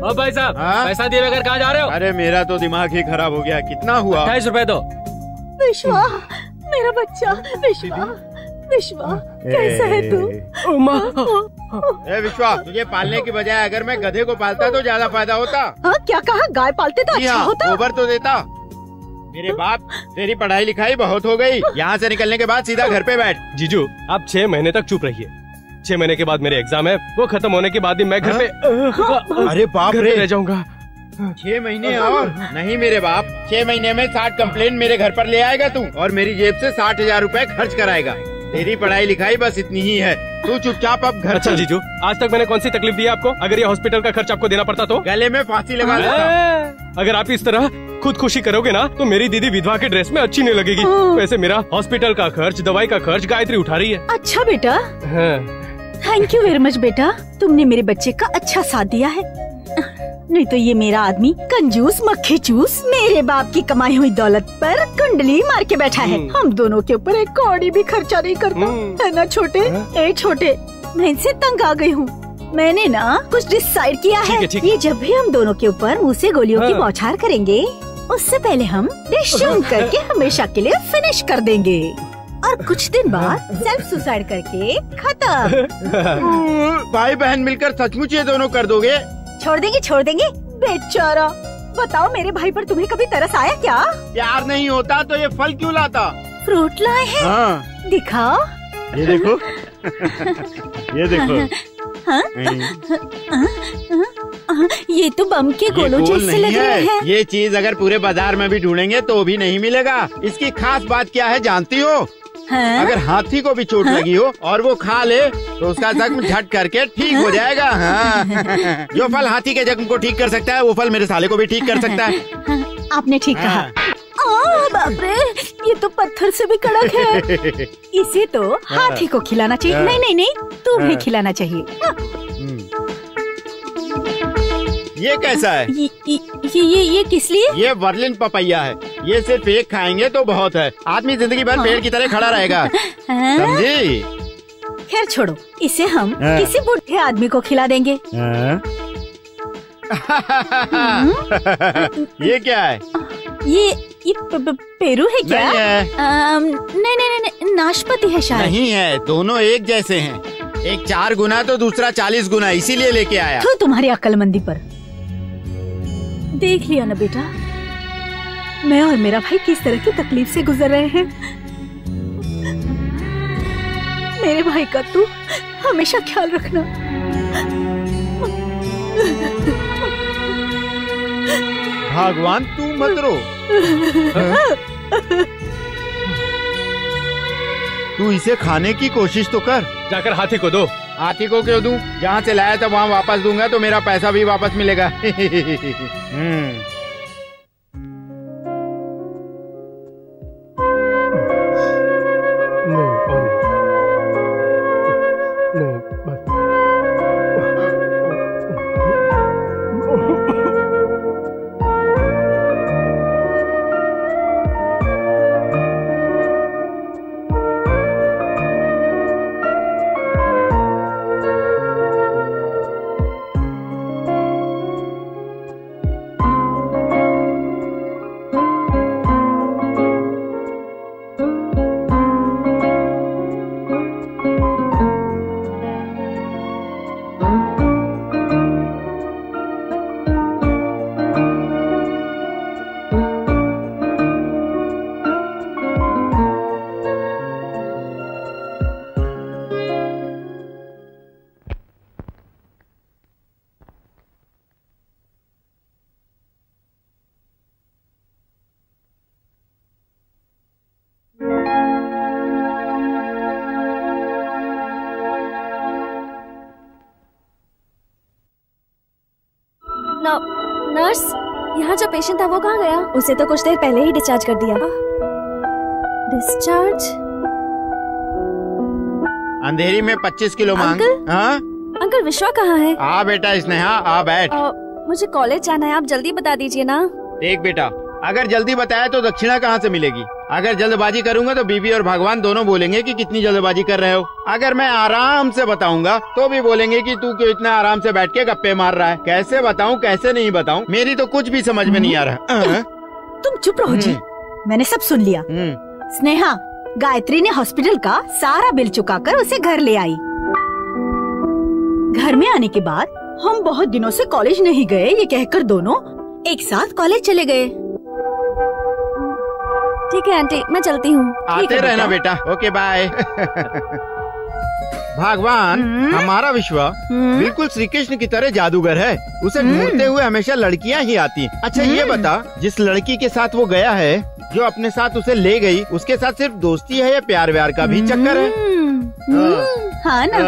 ओ भाई साहब, पैसा दिए बगैर कहाँ जा रहे हो? अरे मेरा तो दिमाग ही खराब हो गया। कितना हुआ? 28 रुपए दो। विश्वा, मेरा बच्चा विश्वा, विश्वा कैसा है तू? ए विश्वा, तुझे पालने की बजाय अगर मैं गधे को पालता तो ज्यादा फायदा होता। हाँ, क्या कहा? गाय पालते तो अच्छा होता। गोबर तो देता। मेरे बाप, तेरी पढ़ाई लिखाई बहुत हो गई। यहाँ से निकलने के बाद सीधा घर पे बैठ। जीजू, आप 6 महीने तक चुप रहिए। 6 महीने के बाद मेरे एग्जाम है, वो खत्म होने के बाद ही मैं घर पे अरे बाप रे, रह जाऊंगा। 6 महीने और नहीं मेरे बाप, 6 महीने में 60 कंप्लेन मेरे घर पर ले आएगा तू, और मेरी जेब से 60,000 रूपए खर्च कराएगा। तेरी पढ़ाई लिखाई बस इतनी ही है। तू चुपचाप अब घर। अच्छा जीजू, आज तक मैंने कौन सी तकलीफ दी आपको? अगर ये हॉस्पिटल का खर्च आपको देना पड़ता तो गले में फांसी लगा लेता। अगर आप इस तरह खुदकुशी करोगे ना तो मेरी दीदी विधवा के ड्रेस में अच्छी नहीं लगेगी। वैसे मेरा हॉस्पिटल का खर्च, दवाई का खर्च गायत्री उठा रही है। अच्छा बेटा, थैंक यू वेरी मच बेटा, तुमने मेरे बच्चे का अच्छा साथ दिया है। नहीं तो ये मेरा आदमी कंजूस मक्खी चूस मेरे बाप की कमाई हुई दौलत पर कुंडली मार के बैठा है। हम दोनों के ऊपर एक कौड़ी भी खर्चा नहीं करता है ना छोटे? ए छोटे, मैं इनसे तंग आ गई हूँ। मैंने ना कुछ डिसाइड किया है। ये जब भी हम दोनों के ऊपर मुंह से गोलियों की बौछार करेंगे, उससे पहले हम डिशूम करके हमेशा के लिए फिनिश कर देंगे, और कुछ दिन बाद सेल्फ सुसाइड करके खत्म। भाई बहन मिलकर सचमुच ये दोनों कर दोगे? छोड़ देंगे बेचारा। बताओ मेरे भाई पर तुम्हें कभी तरस आया क्या? प्यार नहीं होता तो ये फल क्यों लाता? फ्रूट लाए हैं। हाँ। दिखाओ। ये देखो। ये देखो। हाँ? ये तो बम के गोलों जैसे लग रहे हैं। ये चीज अगर पूरे बाजार में भी ढूंढेंगे तो भी नहीं मिलेगा। इसकी खास बात क्या है जानती हो? हाँ? अगर हाथी को भी चोट लगी हो और वो खा ले तो उसका जख्म झट करके ठीक हो जाएगा। हाँ। जो फल हाथी के जख्म को ठीक कर सकता है वो फल मेरे साले को भी ठीक कर सकता है। आपने ठीक कहा। बाप रे, ये तो पत्थर से भी कड़क है। इसे तो हाथी को खिलाना चाहिए। नहीं, तुम्हें खिलाना चाहिए। ये कैसा है? ये किस लिए? ये वर्लिन पपैया है। ये सिर्फ एक खाएंगे तो बहुत है। आदमी जिंदगी भर पेड़ की तरह खड़ा रहेगा, समझी? खैर छोड़ो, इसे हम किसी बूढ़े आदमी को खिला देंगे। ये क्या है? ये पेरू है क्या? नहीं, नाशपाती है शायद। नहीं है, दोनों एक जैसे हैं। एक 4 गुना तो दूसरा 40 गुना, इसीलिए लेके आया। तो तुम्हारी अक्लमंदी पर देख लिया ना बेटा, मैं और मेरा भाई किस तरह की तकलीफ से गुजर रहे हैं। मेरे भाई का तू हमेशा ख्याल रखना। भगवान तू मत रो। तू इसे खाने की कोशिश तो कर। जाकर हाथी को दो। हाथी को क्यों दूं? जहाँ से लाया था वहाँ वापस दूंगा तो मेरा पैसा भी वापस मिलेगा। नर्स, यहाँ जो पेशेंट था वो कहाँ गया? उसे तो कुछ देर पहले ही डिस्चार्ज कर दिया। डिस्चार्ज? अंधेरी में 25 किलो मांग। हाँ? अंकल विश्वा कहाँ है? आ बेटा स्नेहा, आ बैठ। मुझे कॉलेज जाना है, आप जल्दी बता दीजिए ना। देख बेटा, अगर जल्दी बताया तो दक्षिणा कहाँ से मिलेगी? अगर जल्दबाजी करूंगा तो बीबी और भगवान दोनों बोलेंगे कि कितनी जल्दबाजी कर रहे हो। अगर मैं आराम से बताऊंगा तो भी बोलेंगे कि तू क्यों इतना आराम से बैठ के गप्पे मार रहा है। कैसे बताऊं कैसे नहीं बताऊं, मेरी तो कुछ भी समझ में नहीं आ रहा। तुम चुप रहो जी, मैंने सब सुन लिया। स्नेहा, गायत्री ने हॉस्पिटल का सारा बिल चुकाकर उसे घर ले आई। घर में आने के बाद हम बहुत दिनों से कॉलेज नहीं गए, ये कहकर दोनों एक साथ कॉलेज चले गए। ठीक है आंटी, मैं चलती हूँ। आते रहना बेटा। Okay bye. भगवान, हमारा विश्वा बिल्कुल श्री कृष्ण की तरह जादूगर है। उसे ढूंढते हुए हमेशा लड़कियां ही आती। अच्छा ये बता, जिस लड़की के साथ वो गया है, जो अपने साथ उसे ले गई, उसके साथ सिर्फ दोस्ती है या प्यार व्यार का भी चक्कर है? हाँ ना,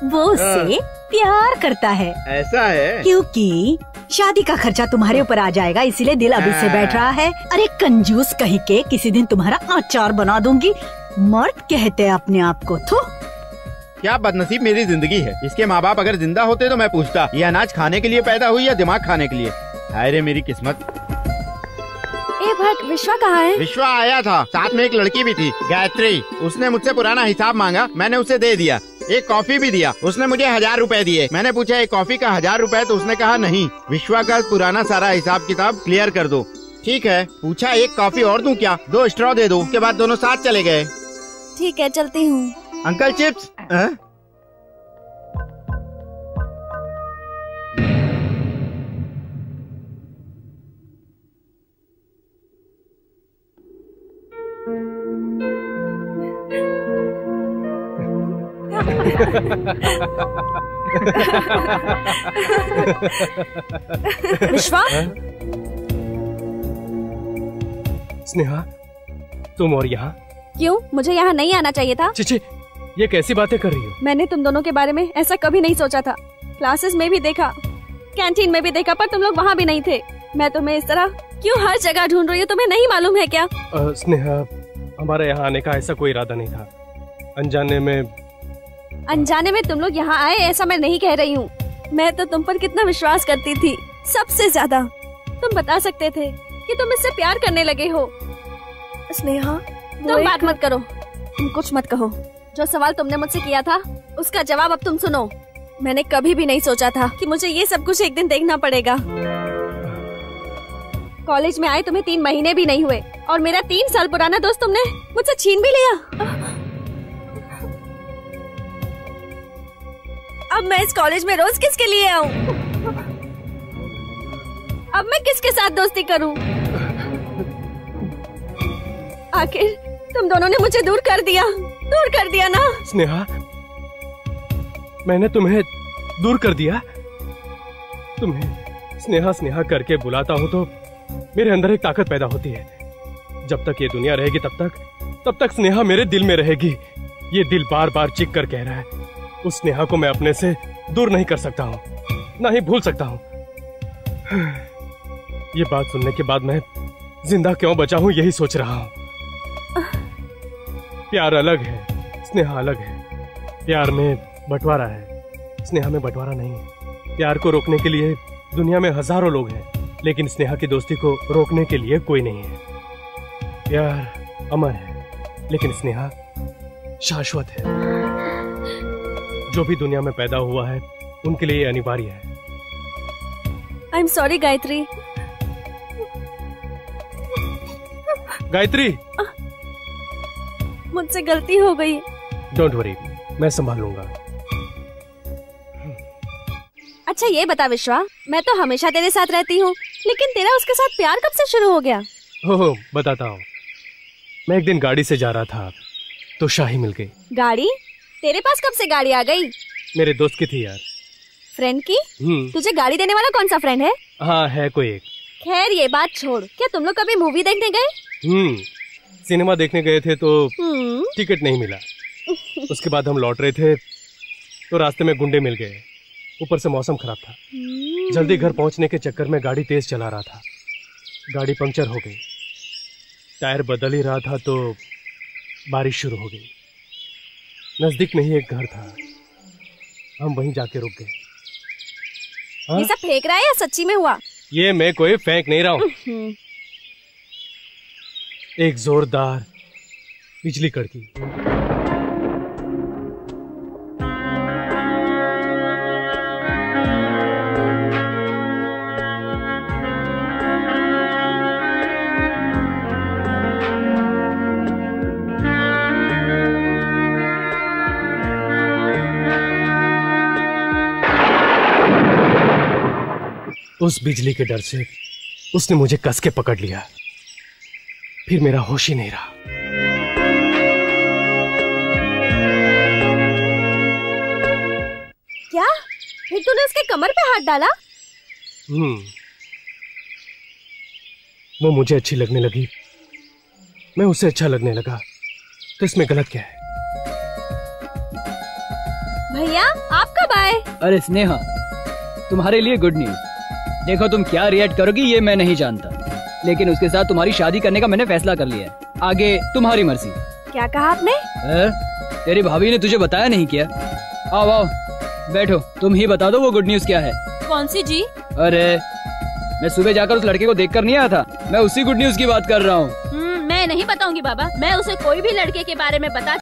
वो उससे प्यार करता है। ऐसा है? क्योंकि शादी का खर्चा तुम्हारे ऊपर आ जाएगा, इसीलिए दिल अभी से बैठ रहा है। अरे कंजूस कहीं के, किसी दिन तुम्हारा अचार बना दूंगी। मर्द कहते हैं अपने आप को। तो क्या बदनसीब मेरी जिंदगी है। इसके माँ बाप अगर जिंदा होते तो मैं पूछता, ये अनाज खाने के लिए पैदा हुई या दिमाग खाने के लिए। हाय रे मेरी किस्मत। बट विश्वा कहाँ है? विश्वा आया था, साथ में एक लड़की भी थी, गायत्री। उसने मुझसे पुराना हिसाब मांगा, मैंने उसे दे दिया। एक कॉफी भी दिया, उसने मुझे 1000 रुपए दिए। मैंने पूछा एक कॉफी का 1000 रुपए, तो उसने कहा नहीं, विश्वा का पुराना सारा हिसाब किताब क्लियर कर दो। ठीक है, पूछा एक कॉफी और दूं क्या? 2 स्ट्रॉ दे दो। उसके बाद दोनों साथ चले गए। ठीक है, चलती हूँ। Uncle chips? विश्वा, स्नेहा, तुम और यहाँ? क्यों? मुझे यहाँ नहीं आना चाहिए था? चिची, ये कैसी बातें कर रही हो? मैंने तुम दोनों के बारे में ऐसा कभी नहीं सोचा था। क्लासेस में भी देखा, कैंटीन में भी देखा, पर तुम लोग वहाँ भी नहीं थे। मैं तुम्हें इस तरह क्यों हर जगह ढूंढ रही हूँ, तुम्हें नहीं मालूम है क्या? स्नेहा, हमारे यहाँ आने का ऐसा कोई इरादा नहीं था। अनजाने में तुम लोग यहाँ आए, ऐसा मैं नहीं कह रही हूँ। मैं तो तुम पर कितना विश्वास करती थी, सबसे ज्यादा। तुम बता सकते थे कि तुम इससे प्यार करने लगे हो। स्नेहा, तुम बात मत करो, तुम कुछ मत कहो। जो सवाल तुमने मुझसे किया था, उसका जवाब अब तुम सुनो। मैंने कभी भी नहीं सोचा था कि मुझे ये सब कुछ एक दिन देखना पड़ेगा। कॉलेज में आए तुम्हें 3 महीने भी नहीं हुए, और मेरा 3 साल पुराना दोस्त तुमने मुझसे छीन भी लिया। अब मैं इस कॉलेज में रोज किसके लिए आऊं? अब मैं किसके साथ दोस्ती करूं? आखिर तुम दोनों ने मुझे दूर कर दिया ना? स्नेहा, मैंने तुम्हें दूर कर दिया? तुम्हें स्नेहा स्नेहा करके बुलाता हूँ तो मेरे अंदर एक ताकत पैदा होती है। जब तक ये दुनिया रहेगी तब तक स्नेहा मेरे दिल में रहेगी। ये दिल बार बार चीख कर कह रहा है, उस स्नेहा को मैं अपने से दूर नहीं कर सकता हूँ, ना ही भूल सकता हूँ। ये बात सुनने के बाद मैं जिंदा क्यों बचा हूँ यही सोच रहा हूँ। प्यार अलग है, स्नेहा अलग है। प्यार में बंटवारा है, स्नेहा में बंटवारा नहीं है। प्यार को रोकने के लिए दुनिया में हजारों लोग हैं, लेकिन स्नेहा की दोस्ती को रोकने के लिए कोई नहीं है। प्यार अमर है, लेकिन स्नेहा शाश्वत है। जो भी दुनिया में पैदा हुआ है उनके लिए अनिवार्य है। I am sorry Gayatri. Gayatri, मुझसे गलती हो गई। डोंट वरी, मैं संभाल लूंगा। अच्छा ये बता विश्वा, मैं तो हमेशा तेरे साथ रहती हूँ, लेकिन तेरा उसके साथ प्यार कब से शुरू हो गया? हो बताता हूँ। मैं एक दिन गाड़ी से जा रहा था तो शाही मिल गई। गाड़ी? तेरे पास कब से गाड़ी आ गई? मेरे दोस्त की थी यार। फ्रेंड की? तुझे गाड़ी देने वाला कौन सा फ्रेंड है? हाँ है कोई एक। खैर ये बात छोड़, क्या तुम लोग कभी मूवी देखने गए? सिनेमा देखने गए थे तो टिकट नहीं मिला। उसके बाद हम लौट रहे थे तो रास्ते में गुंडे मिल गए। ऊपर से मौसम खराब था। जल्दी घर पहुंचने के चक्कर में गाड़ी तेज चला रहा था। गाड़ी पंक्चर हो गई। टायर बदल ही रहा था तो बारिश शुरू हो गई। नजदीक में ही एक घर था, हम वहीं जाके रुक गए। ये सब फेंक रहा है या सच्ची में हुआ? ये मैं कोई फेंक नहीं रहा हूँ। एक जोरदार बिजली कड़की। उस बिजली के डर से उसने मुझे कस के पकड़ लिया, फिर मेरा होश ही नहीं रहा। क्या? फिर तूने उसके कमर पे हाथ डाला? वो मुझे अच्छी लगने लगी, मैं उसे अच्छा लगने लगा, तो इसमें गलत क्या है? भैया आप कब आए? अरे स्नेहा, तुम्हारे लिए गुड न्यूज। देखो तुम क्या रिएक्ट करोगी ये मैं नहीं जानता, लेकिन उसके साथ तुम्हारी शादी करने का मैंने फैसला कर लिया है। आगे तुम्हारी मर्जी। क्या कहा आपने? तेरी भाभी ने तुझे बताया नहीं क्या? आओ आओ बैठो, तुम ही बता दो वो गुड न्यूज क्या है। कौन सी जी? अरे मैं सुबह जाकर उस लड़के को देखकर नहीं आया था, मैं उसी गुड न्यूज की बात कर रहा हूँ। मैं नहीं बताऊंगी बाबा, मैं उसे कोई भी लड़के के बारे में बता